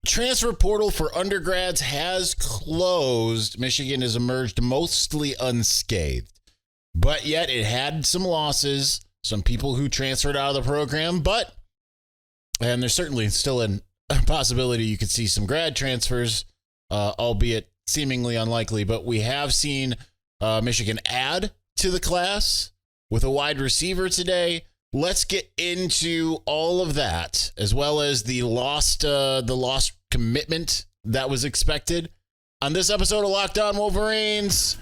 transfer portal for undergrads has closed. Michigan has emerged mostly unscathed, but yet it had some losses, some people who transferred out of the program, and there's certainly still a possibility you could see some grad transfers, albeit seemingly unlikely, but we have seen Michigan add to the class with a wide receiver today. Let's get into all of that, as well as the lost commitment that was expected on this episode of Locked On Wolverines.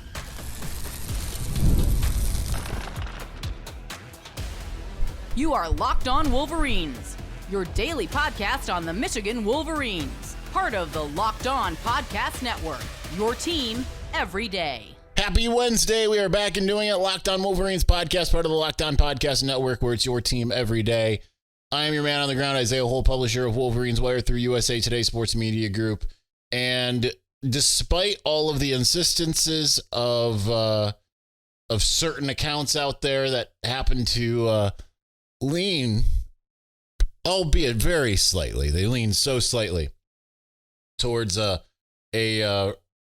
You are Locked On Wolverines, your daily podcast on the Michigan Wolverines, part of the Locked On Podcast Network, your team every day. Happy Wednesday. We are back and doing it. Locked On Wolverines podcast, part of the Locked On Podcast Network, where it's your team every day. I am your man on the ground, Isaiah Hull, publisher of Wolverines Wire through USA Today Sports Media Group. And despite all of the insistences of certain accounts out there that happen to lean, albeit very slightly, they lean so slightly towards a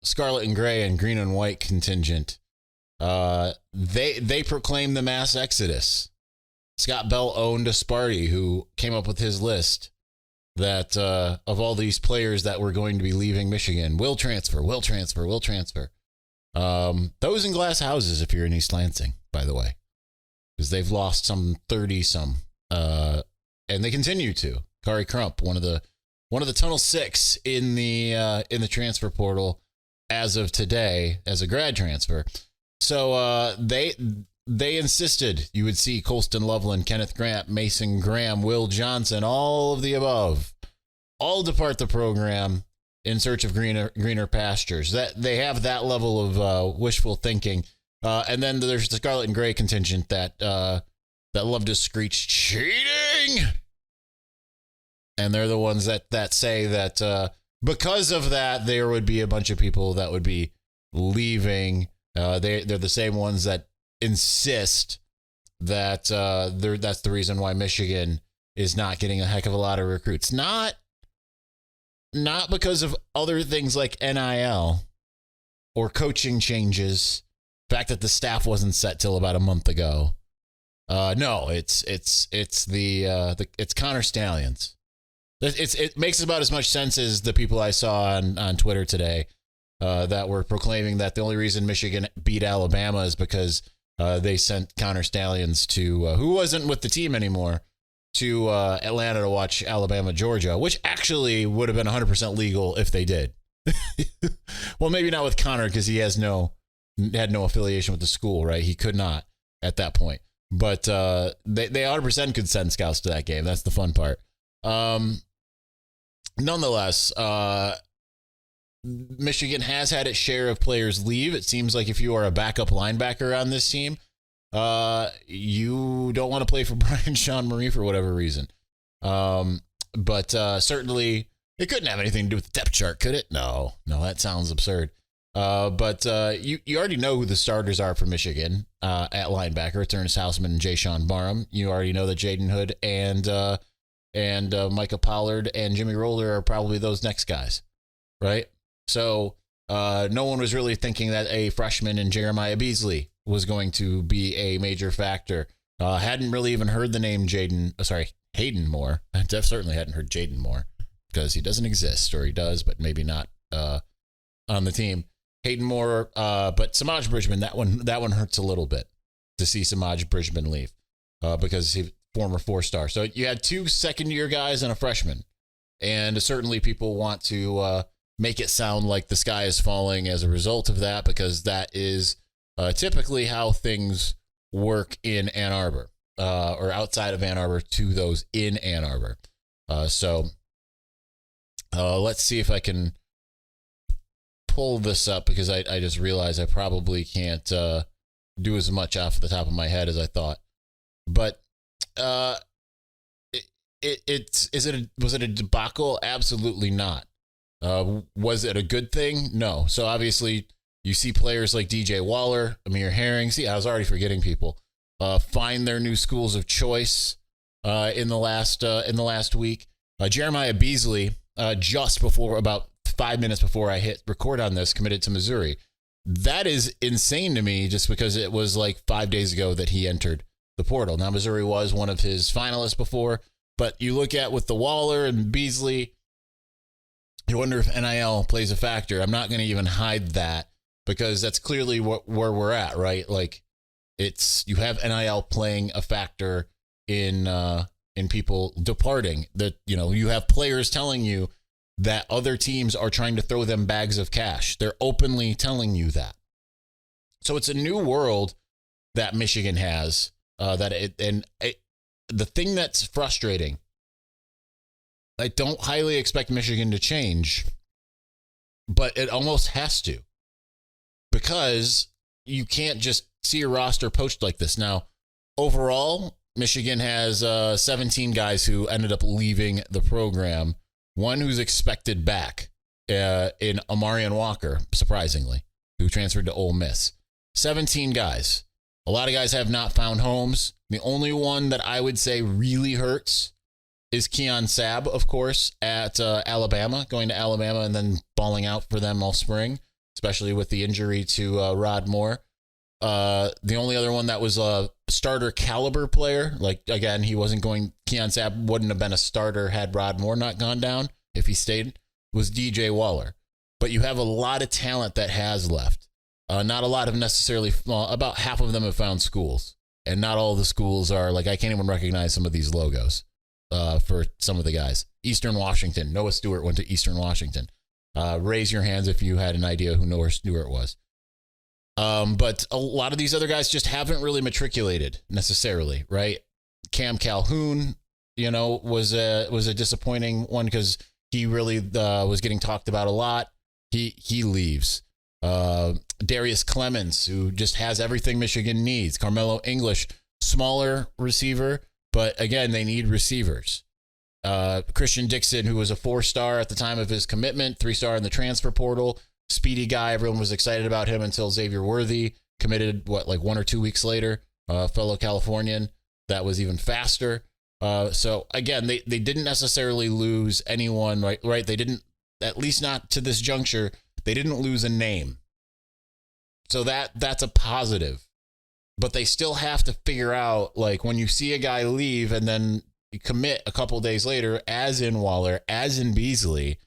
scarlet and gray and green and white contingent, they proclaimed the mass exodus. Scott Bell owned a Sparty who came up with his list that of all these players that were going to be leaving Michigan, will transfer. Those in glass houses if you're in East Lansing, by the way, because they've lost some 30-some, and they continue to. Kari Crump, one of the Tunnel Six in the transfer portal as of today as a grad transfer. So they insisted you would see Colston Loveland, Kenneth Grant, Mason Graham, Will Johnson, all of the above, all depart the program in search of greener pastures. That they have that level of wishful thinking. And then there's the scarlet and gray contingent that love to screech cheating. And they're the ones that say that because of that, there would be a bunch of people that would be leaving. They're the same ones that insist that that's the reason why Michigan is not getting a heck of a lot of recruits. Not because of other things like NIL or coaching changes. The fact that the staff wasn't set till about a month ago. No, it's Connor Stallions. It makes about as much sense as the people I saw on Twitter today that were proclaiming that the only reason Michigan beat Alabama is because they sent Connor Stallions to, who wasn't with the team anymore, to Atlanta to watch Alabama-Georgia, which actually would have been 100% legal if they did. Well, maybe not with Connor because he had no affiliation with the school, right? He could not at that point. But they 100% could send scouts to that game. That's the fun part. Nonetheless, Michigan has had its share of players leave. It seems like if you are a backup linebacker on this team, you don't want to play for Brian Sean Marie for whatever reason. But certainly it couldn't have anything to do with the depth chart, could it? No, that sounds absurd. But you already know who the starters are for Michigan at linebacker. It's Ernest Hausman and Jay Sean Barham. You already know that Jaden Hood and Micah Pollard and Jimmy Roller are probably those next guys, right? So no one was really thinking that a freshman in Jeremiah Beasley was going to be a major factor. Hadn't really even heard the name Hayden Moore. I certainly hadn't heard Jaden Moore because he doesn't exist, or he does, but maybe not on the team. Hayden Moore, but Samaj Bridgman, that one hurts a little bit to see Samaj Bridgman leave because he's former 4-star. So you had 2 second-year guys and a freshman, and certainly people want to make it sound like the sky is falling as a result of that, because that is typically how things work in Ann Arbor or outside of Ann Arbor to those in Ann Arbor. So let's see if I can pull this up, because I just realized I probably can't do as much off the top of my head as I thought. But was it a debacle? Absolutely not. Was it a good thing? No. So obviously you see players like DJ Waller, Amir Herring. See, I was already forgetting people. Find their new schools of choice in the last week. Jeremiah Beasley, just before, about 5 minutes before I hit record on this, committed to Missouri. That is insane to me just because it was like 5 days ago that he entered the portal. Now, Missouri was one of his finalists before, but you look at with the Waller and Beasley, you wonder if NIL plays a factor. I'm not going to even hide that because that's clearly where we're at, right? Like you have NIL playing a factor in people departing. That, you have players telling you that other teams are trying to throw them bags of cash. They're openly telling you that. So it's a new world that Michigan has. The thing that's frustrating, I don't highly expect Michigan to change, but it almost has to, because you can't just see a roster poached like this. Now, overall, Michigan has 17 guys who ended up leaving the program. One who's expected back in Amarian Walker, surprisingly, who transferred to Ole Miss. 17 guys. A lot of guys have not found homes. The only one that I would say really hurts is Keon Sabb, of course, at Alabama, going to Alabama and then balling out for them all spring, especially with the injury to Rod Moore. The only other one that was a starter caliber player, like, again, Keon Sabb wouldn't have been a starter had Rod Moore not gone down if he stayed, was DJ Waller. But you have a lot of talent that has left. Not a lot of necessarily, about half of them have found schools. And not all the schools are, like, I can't even recognize some of these logos for some of the guys. Eastern Washington. Noah Stewart went to Eastern Washington. Raise your hands if you had an idea who Noah Stewart was. But a lot of these other guys just haven't really matriculated necessarily, right? Cam Calhoun, was a disappointing one because he really was getting talked about a lot. He leaves. Darius Clemens, who just has everything Michigan needs. Carmelo English, smaller receiver, but again, they need receivers. Christian Dixon, who was a 4-star at the time of his commitment, 3-star in the transfer portal. Speedy guy. Everyone was excited about him until Xavier Worthy committed, 1 or 2 weeks later, fellow Californian. That was even faster. So again, they didn't necessarily lose anyone, right? They didn't, at least not to this juncture, they didn't lose a name. So that's a positive. But they still have to figure out, like, when you see a guy leave and then you commit a couple days later, as in Waller, as in Beasley,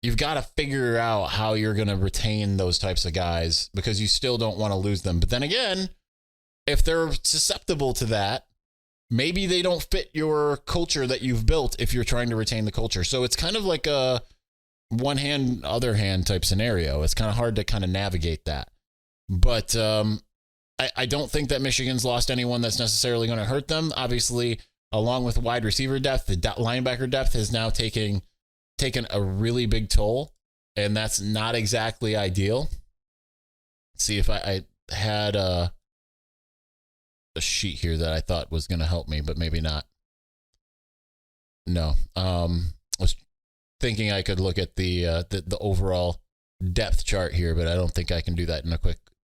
you've got to figure out how you're going to retain those types of guys because you still don't want to lose them. But then again, if they're susceptible to that, maybe they don't fit your culture that you've built if you're trying to retain the culture. So it's kind of like a one hand, other hand type scenario. It's kind of hard to kind of navigate that. But I don't think that Michigan's lost anyone that's necessarily going to hurt them. Obviously, along with wide receiver depth, the linebacker depth has now taken a really big toll, and that's not exactly ideal. Let's see if I had a sheet here that I thought was going to help me, but maybe not. No. I was thinking I could look at the overall depth chart here, but I don't think I can do that in a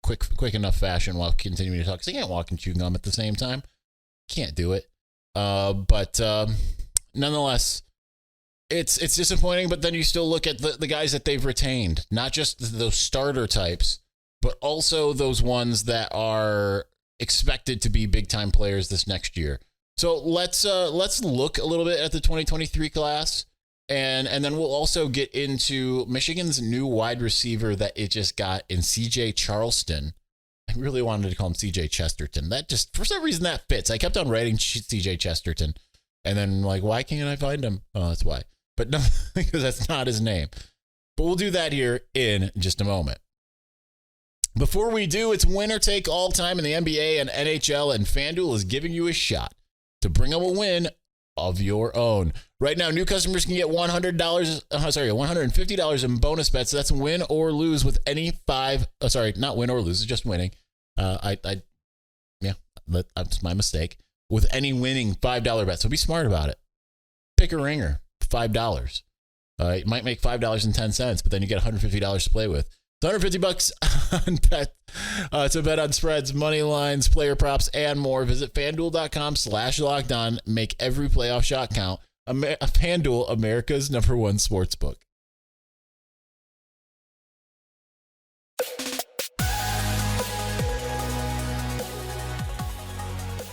quick enough fashion while continuing to talk, because I can't walk and chew gum at the same time. Can't do it. But nonetheless, it's disappointing, but then you still look at the guys that they've retained, not just those starter types, but also those ones that are expected to be big time players this next year. So let's look a little bit at the 2023 class, and then we'll also get into Michigan's new wide receiver that it just got in CJ Charleston. I really wanted to call him CJ Chesterton. That just, for some reason, that fits. I kept on writing CJ Chesterton, and then why can't I find him? Oh, that's why. But no, because that's not his name. But we'll do that here in just a moment. Before we do, it's winner take all time in the NBA and NHL, and FanDuel is giving you a shot to bring home a win of your own. Right now, new customers can get $150 in bonus bets. That's win or lose with any not win or lose, it's just winning. That's my mistake. With any winning $5 bet. So be smart about it. Pick a ringer, $5. It might make $5.10, but then you get $150 to play with. It's $150 on bet to bet on spreads, money lines, player props, and more. Visit FanDuel.com/lockedon. Make every playoff shot count. FanDuel, America's #1 sportsbook.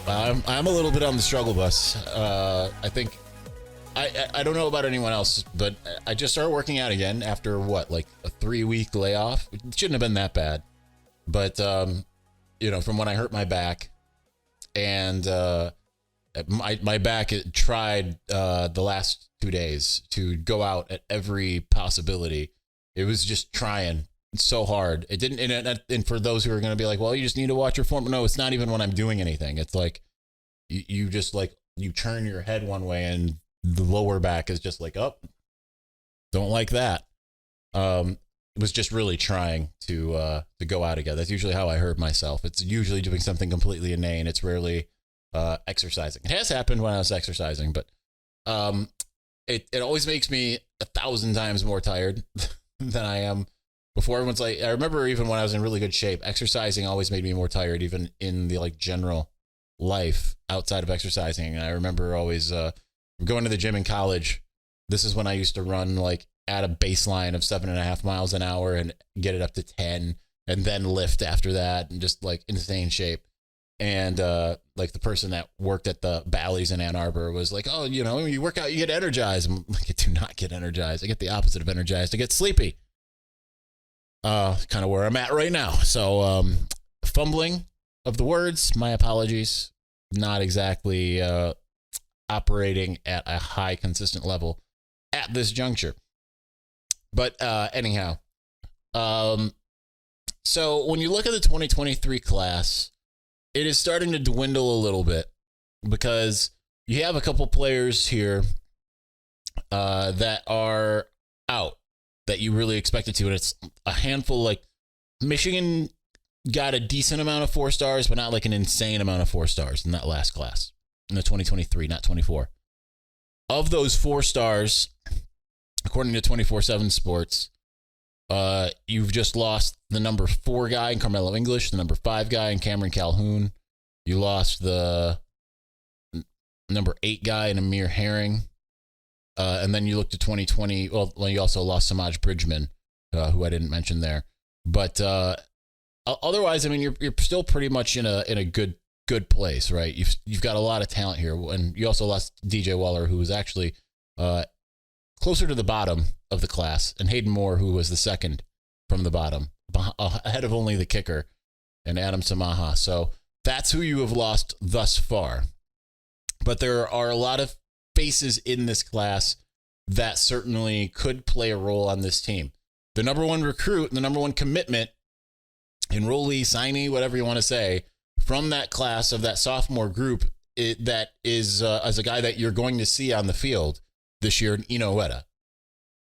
I'm a little bit on the struggle bus. I think I don't know about anyone else, but I just started working out again after like a 3-week layoff. It shouldn't have been that bad, but from when I hurt my back, and my back tried the last 2 days to go out at every possibility. It was just trying so hard. It didn't. And for those who are going to be like, well, you just need to watch your form. No, it's not even when I'm doing anything. It's like you just like you turn your head one way and the lower back is just like, oh, don't like that. It was just really trying to go out again. That's usually how I hurt myself. It's usually doing something completely inane. It's rarely exercising. It has happened when I was exercising, but it always makes me 1,000 times more tired than I am before. Everyone's like, I remember even when I was in really good shape, exercising always made me more tired, even in the like general life outside of exercising. And I remember always going to the gym in college. This is when I used to run like at a baseline of 7.5 miles an hour and get it up to 10 and then lift after that, and just like insane shape. And like the person that worked at the Bally's in Ann Arbor was like, oh, you work out, you get energized. I'm like, I do not get energized. I get the opposite of energized. I get sleepy. Kind of where I'm at right now. So fumbling of the words, my apologies. Not exactly operating at a high consistent level at this juncture. But anyhow, so when you look at the 2023 class, it is starting to dwindle a little bit because you have a couple players here that are out that you really expected to. And it's a handful. Like Michigan got a decent amount of 4 stars, but not like an insane amount of 4 stars in that last class in the 2023, not 24. Of those 4 stars, according to 24/7 Sports, you've just lost the number 4 guy in Carmelo English, the number 5 guy in Cameron Calhoun. You lost the number 8 guy in Amir Herring. And then you looked at 2020. Well, you also lost Samaj Bridgman, who I didn't mention there. But otherwise, I mean, you're still pretty much in a good place, right? You've got a lot of talent here, and you also lost DJ Waller, who was actually closer to the bottom of the class, and Hayden Moore, who was the second from the bottom, ahead of only the kicker and Adam Samaha. So that's who you have lost thus far. But there are a lot of faces in this class that certainly could play a role on this team. The number 1 recruit, the number 1 commitment, enrollee, signee, whatever you want to say, from that class of that sophomore group, that is as a guy that you're going to see on the field this year, Eno Ueda.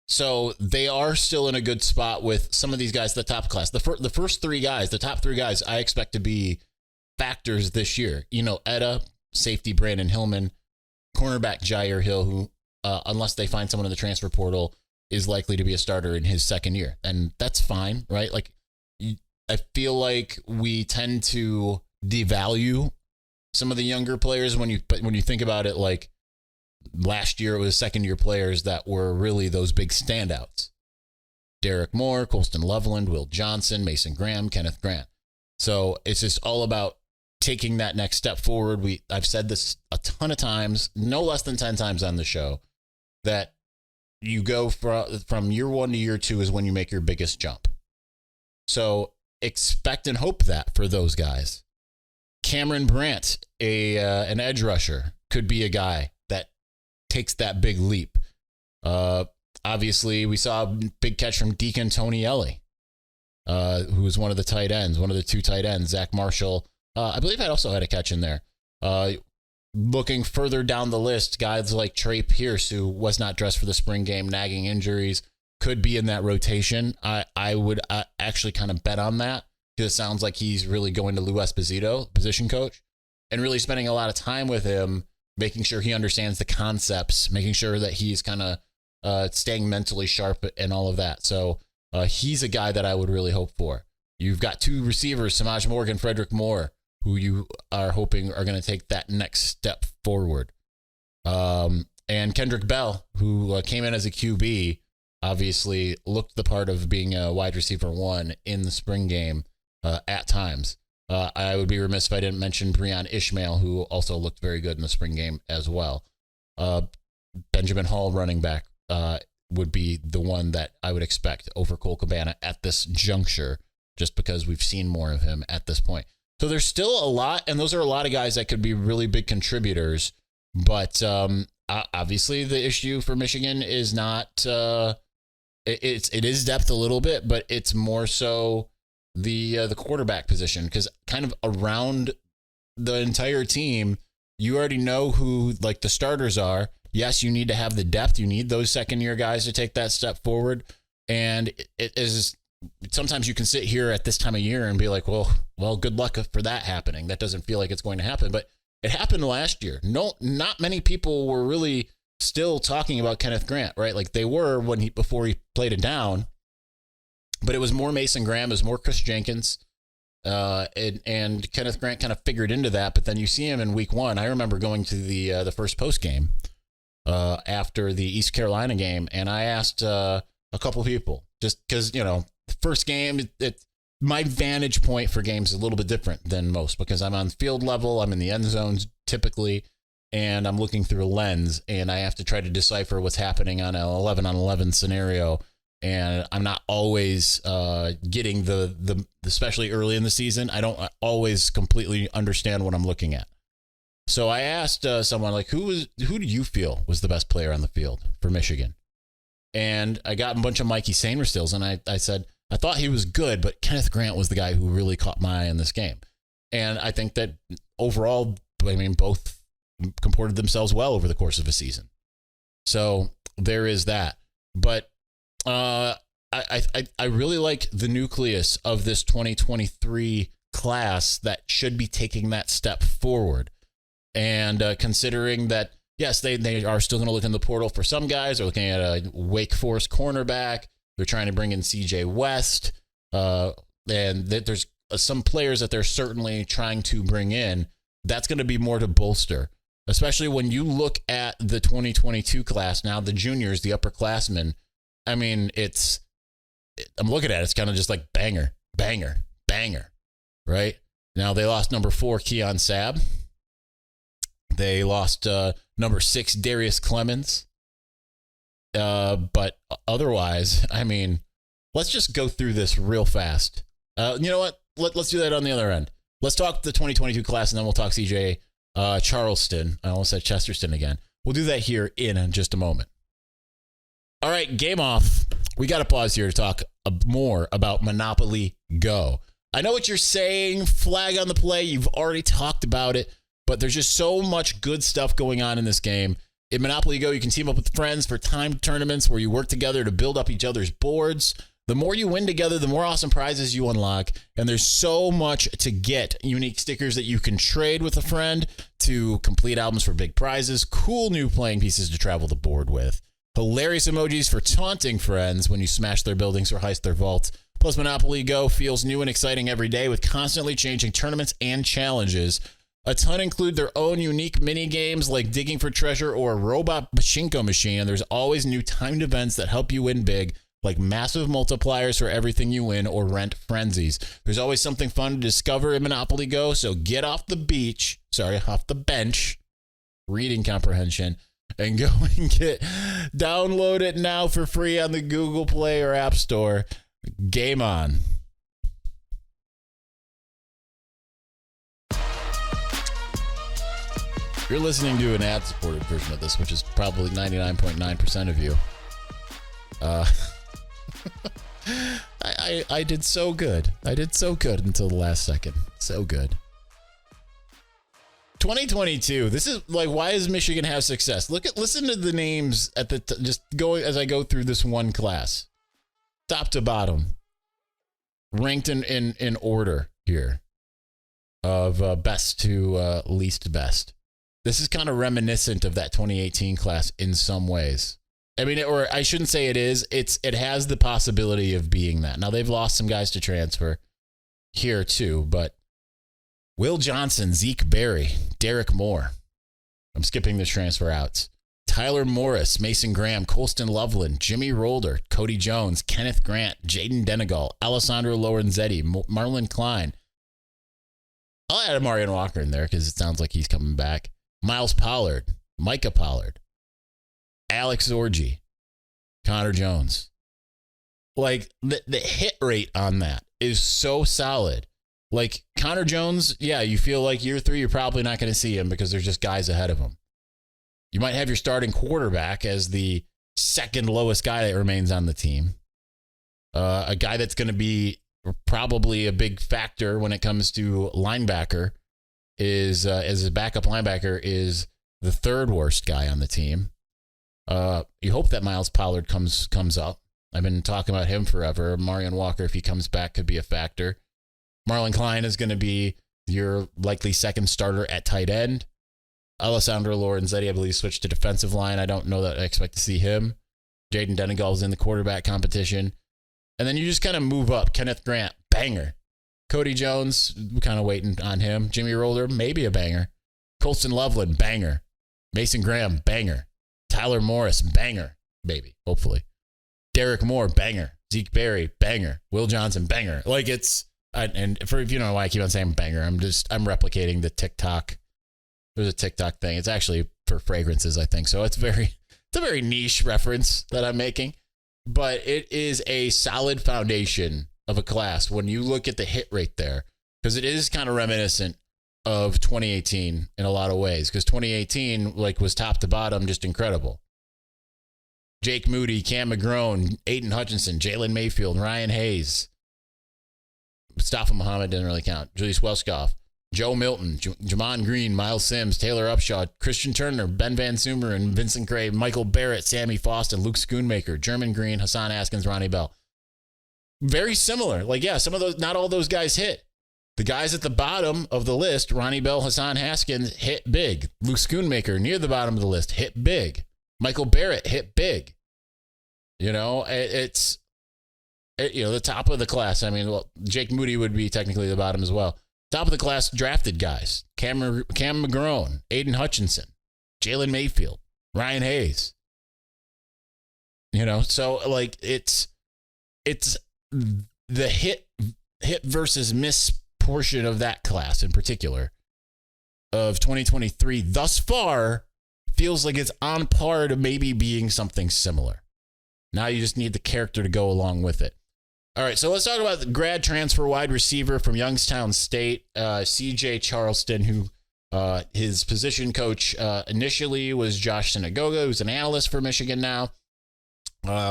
So they are still in a good spot with some of these guys, the top class. The first 3 guys, the top 3 guys, I expect to be factors this year. Ueda, safety Brandon Hillman, cornerback Jair Hill, who, unless they find someone in the transfer portal, is likely to be a starter in his second year. And that's fine, right? Like, I feel like we tend to devalue some of the younger players when you think about it. Like last year, it was second-year players that were really those big standouts. Derek Moore, Colston Loveland, Will Johnson, Mason Graham, Kenneth Grant. So it's just all about taking that next step forward. I've said this a ton of times, no less than 10 times on the show, that you go from year 1 to year 2 is when you make your biggest jump. So expect and hope that for those guys. Cameron Brandt, an edge rusher, could be a guy that takes that big leap. Obviously, we saw a big catch from Deacon Tonielli, who was one of the tight ends, one of the 2 tight ends. Zach Marshall, I believe I also had a catch in there. Looking further down the list, guys like Trey Pierce, who was not dressed for the spring game, nagging injuries, could be in that rotation. I would actually kind of bet on that, because it sounds like he's really going to Lou Esposito, position coach, and really spending a lot of time with him, making sure he understands the concepts, making sure that he's kind of staying mentally sharp and all of that. So he's a guy that I would really hope for. You've got 2 receivers, Samaj Morgan, Frederick Moore, who you are hoping are going to take that next step forward. And And Kendrick Bell, who came in as a QB, obviously looked the part of being a wide receiver 1 in the spring game at times. I would be remiss if I didn't mention Breon Ishmael, who also looked very good in the spring game as well. Benjamin Hall, running back, would be the one that I would expect over Cole Cabana at this juncture, just because we've seen more of him at this point. So there's still a lot, and those are a lot of guys that could be really big contributors. But obviously, the issue for Michigan is not it is depth a little bit, but it's more so the quarterback position, because kind of around the entire team, you already know who like the starters are. Yes, you need to have the depth. You need those second-year guys to take that step forward. And it is sometimes you can sit here at this time of year and be like, well, good luck for that happening. That doesn't feel like it's going to happen, but it happened last year. No, not many people were really still talking about Kenneth Grant, right? Like they were before he played it down, but it was more Mason Graham, it was more Chris Jenkins, and Kenneth Grant kind of figured into that. But then you see him in week 1. I remember going to the first post game after the East Carolina game, and I asked a couple people, just because, the first game, my vantage point for games is a little bit different than most, because I'm on field level, I'm in the end zones typically, and I'm looking through a lens, and I have to try to decipher what's happening on an 11-on-11 scenario, and I'm not always getting the especially early in the season, I don't always completely understand what I'm looking at. So I asked someone, like, who do you feel was the best player on the field for Michigan? And I got a bunch of Mikey Sainer stills, and I said, I thought he was good, but Kenneth Grant was the guy who really caught my eye in this game. And I think that overall, both comported themselves well over the course of a season. So there is that. But I really like the nucleus of this 2023 class that should be taking that step forward. And considering that, yes, they are still going to look in the portal for some guys. They're looking at a Wake Forest cornerback. They're trying to bring in CJ West. And there's some players that they're certainly trying to bring in. That's going to be more to bolster, especially when you look at the 2022 class now, the juniors, the upperclassmen. I'm looking at it, it's kind of just like banger, banger, banger, right? Now they lost number 4, Keon Sabb. They lost number 6, Darius Clemens. But otherwise, let's just go through this real fast. You know what? Let's do that on the other end. Let's talk the 2022 class, and then we'll talk CJ Charleston. I almost said Chesterton again. We'll do that here in just a moment. All right, game off. We got to pause here to talk more about Monopoly Go. I know what you're saying, flag on the play. You've already talked about it, but there's just so much good stuff going on in this game. In Monopoly Go, you can team up with friends for timed tournaments where you work together to build up each other's boards. The more you win together, the more awesome prizes you unlock, and there's so much to get. Unique stickers that you can trade with a friend, to complete albums for big prizes, cool new playing pieces to travel the board with, hilarious emojis for taunting friends when you smash their buildings or heist their vaults. Plus, Monopoly Go feels new and exciting every day with constantly changing tournaments and challenges. A ton include their own unique mini games like digging for treasure or a robot pachinko machine, and there's always new timed events that help you win big, like massive multipliers for everything you win or rent frenzies. There's always something fun to discover in Monopoly Go, so get off the bench, reading comprehension, and go and download it now for free on the Google Play or App Store. Game on. You're listening to an ad-supported version of this, which is probably 99.9% of you. I did so good. I did so good until the last second. So good. 2022. This is like, why does Michigan have success? Listen to the names at just going as I go through this one class, top to bottom, ranked in order here of best to least best. This is kind of reminiscent of that 2018 class in some ways. Or I shouldn't say it is. It has the possibility of being that. Now, they've lost some guys to transfer here too, but Will Johnson, Zeke Berry, Derek Moore. I'm skipping the transfer outs. Tyler Morris, Mason Graham, Colston Loveland, Jimmy Rolder, Cody Jones, Kenneth Grant, Jaden Denegal, Alessandro Lorenzetti, Marlon Klein. I'll add Marion Walker in there because it sounds like he's coming back. Miles Pollard, Micah Pollard, Alex Orji, Connor Jones. Like, the hit rate on that is so solid. Like, Connor Jones, yeah, you feel like year 3, you're probably not going to see him because there's just guys ahead of him. You might have your starting quarterback as the second lowest guy that remains on the team. A guy that's going to be probably a big factor when it comes to linebacker is, as a backup linebacker, is the third worst guy on the team. You hope that Miles Pollard comes up. I've been talking about him forever. Marion Walker, if he comes back, could be a factor. Marlon Klein is going to be your likely second starter at tight end. Alessandro Lorenzetti, I believe, switched to defensive line. I don't know that I expect to see him. Jaden Denegal is in the quarterback competition. And then you just kind of move up. Kenneth Grant, banger. Cody Jones, we're kind of waiting on him. Jimmy Rolder, maybe a banger. Colston Loveland, banger. Mason Graham, banger. Tyler Morris, banger. Maybe, hopefully. Derek Moore, banger. Zeke Berry, banger. Will Johnson, banger. Like, it's, and for, if you don't know why I keep on saying banger, I'm replicating the TikTok. There's a TikTok thing. It's actually for fragrances, I think. So it's a very niche reference that I'm making, but it is a solid foundation of a class when you look at the hit rate there, because it is kind of reminiscent of 2018 in a lot of ways, because 2018 was top to bottom just incredible. Jake Moody, Cam McGrone, Aiden Hutchinson, Jalen Mayfield, Ryan Hayes, Mustafa Muhammad didn't really count, Julius Welskoff, Joe Milton, Jamon Green, Miles Sims, Taylor Upshaw, Christian Turner, Ben Van Sumer, and Vincent Gray, Michael Barrett, Sammy Foston, Luke Schoonmaker, German Green, Hassan Askins, Ronnie Bell. Very similar. Some of those, not all those guys hit. The guys at the bottom of the list, Ronnie Bell, Hassan Haskins, hit big. Luke Schoonmaker, near the bottom of the list, hit big. Michael Barrett hit big. It's the top of the class. I mean, Jake Moody would be technically the bottom as well. Top of the class drafted guys. Cam McGrone, Aiden Hutchinson, Jalen Mayfield, Ryan Hayes. So it's the hit versus miss portion of that class in particular of 2023 thus far feels like it's on par to maybe being something similar. Now you just need the character to go along with it. All right, so let's talk about the grad transfer wide receiver from Youngstown State, CJ Charleston, who his position coach initially was Josh Sinagoga, who's an analyst for Michigan now.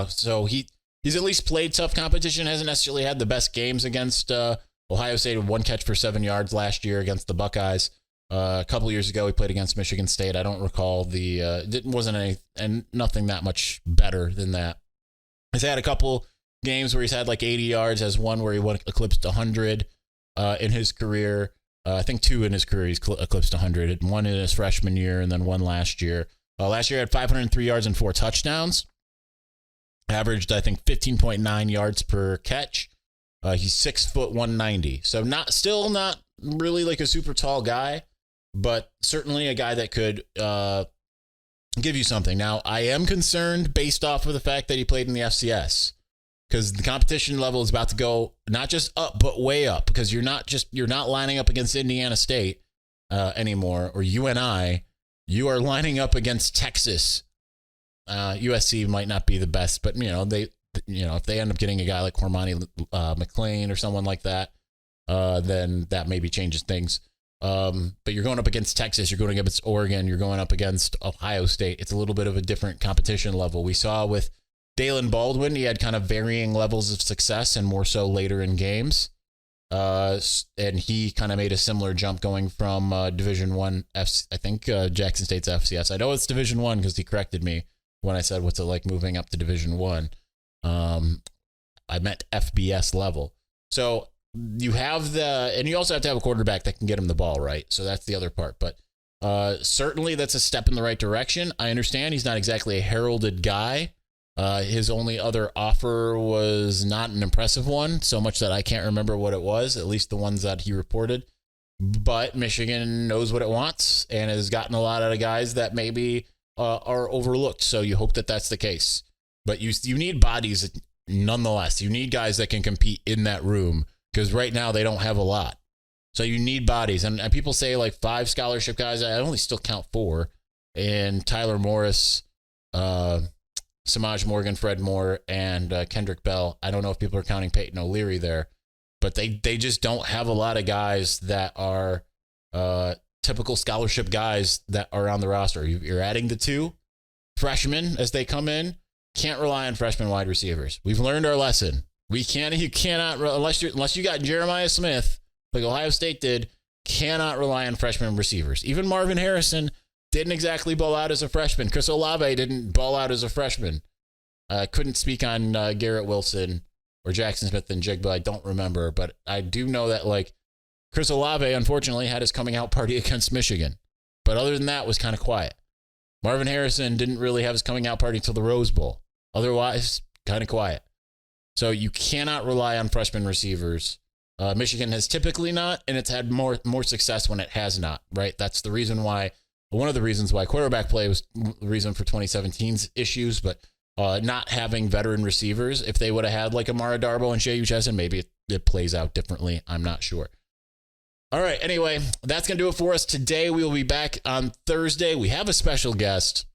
So he's at least played tough competition, hasn't necessarily had the best games against Ohio State. One catch for 7 yards last year against the Buckeyes. A couple years ago, he played against Michigan State. I don't recall nothing that much better than that. He's had a couple games where he's had 80 yards, has one where he eclipsed 100 in his career. I think 2 in his career he's eclipsed 100. One in his freshman year and then one last year. Last year he had 503 yards and 4 touchdowns. Averaged, I think, 15.9 yards per catch. He's 6'1", 190. So still not really a super tall guy, but certainly a guy that could give you something. Now, I am concerned based off of the fact that he played in the FCS, because the competition level is about to go not just up, but way up, because you're not lining up against Indiana State anymore, or UNI. You are lining up against Texas. USC might not be the best, but if they end up getting a guy like Cormani McLean or someone like that, then that maybe changes things. But you're going up against Texas, you're going up against Oregon, you're going up against Ohio State. It's a little bit of a different competition level. We saw with Dalen Baldwin, he had kind of varying levels of success and more so later in games. And he kind of made a similar jump going from Division I, I think Jackson State's FCS. I know it's Division I because he corrected me when I said what's it like moving up to Division I. I meant FBS level. So you have and you also have to have a quarterback that can get him the ball, right? So that's the other part. But certainly that's a step in the right direction. I understand he's not exactly a heralded guy. His only other offer was not an impressive one, so much that I can't remember what it was, at least the ones that he reported. But Michigan knows what it wants and has gotten a lot out of guys that maybe are overlooked. So you hope that that's the case. But you need bodies nonetheless. You need guys that can compete in that room because right now they don't have a lot. So you need bodies. And people say like 5 scholarship guys. I only still count 4. And Tyler Morris, Samaj Morgan, Fred Moore, and Kendrick Bell. I don't know if people are counting Peyton O'Leary there. But they just don't have a lot of guys that are typical scholarship guys that are on the roster. You're adding the 2 freshmen as they come in. Can't rely on freshman wide receivers. We've learned our lesson. You cannot, unless you got Jeremiah Smith, like Ohio State did, cannot rely on freshman receivers. Even Marvin Harrison didn't exactly ball out as a freshman. Chris Olave didn't ball out as a freshman. Couldn't speak on Garrett Wilson or Jackson Smith and Jigba. I don't remember, but I do know that like Chris Olave, unfortunately, had his coming out party against Michigan. But other than that, was kind of quiet. Marvin Harrison didn't really have his coming out party until the Rose Bowl. Otherwise, kind of quiet. So you cannot rely on freshman receivers. Michigan has typically not, and it's had more success when it has not, right? That's the reason why, one of the reasons why quarterback play was the reason for 2017's issues, but not having veteran receivers, if they would have had like Amara Darbo and Shea Uchesson, maybe it plays out differently. I'm not sure. All right. Anyway, that's going to do it for us today. We will be back on Thursday. We have a special guest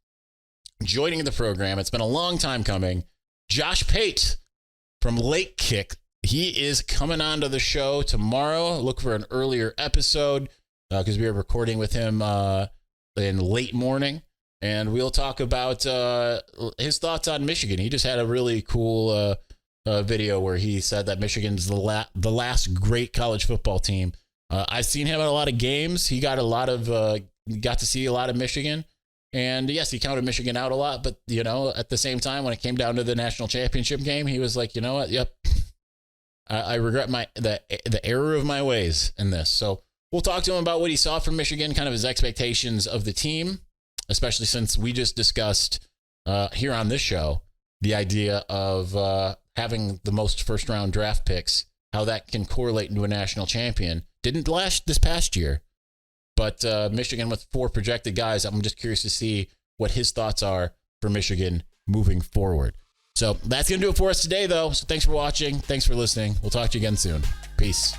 joining the program. It's been a long time coming. Josh Pate from Lake Kick. He is coming on to the show tomorrow. Look for an earlier episode because we are recording with him in late morning. And we'll talk about his thoughts on Michigan. He just had a really cool video where he said that Michigan's the last great college football team. I've seen him at a lot of games. He got got to see a lot of Michigan. And yes, he counted Michigan out a lot. But, at the same time, when it came down to the national championship game, he was like, you know what? Yep. I regret the error of my ways in this. So we'll talk to him about what he saw from Michigan, kind of his expectations of the team, especially since we just discussed here on this show the idea of having the most first-round draft picks, how that can correlate into a national champion. Didn't last this past year, but Michigan with 4 projected guys, I'm just curious to see what his thoughts are for Michigan moving forward. So that's going to do it for us today, though. So thanks for watching. Thanks for listening. We'll talk to you again soon. Peace.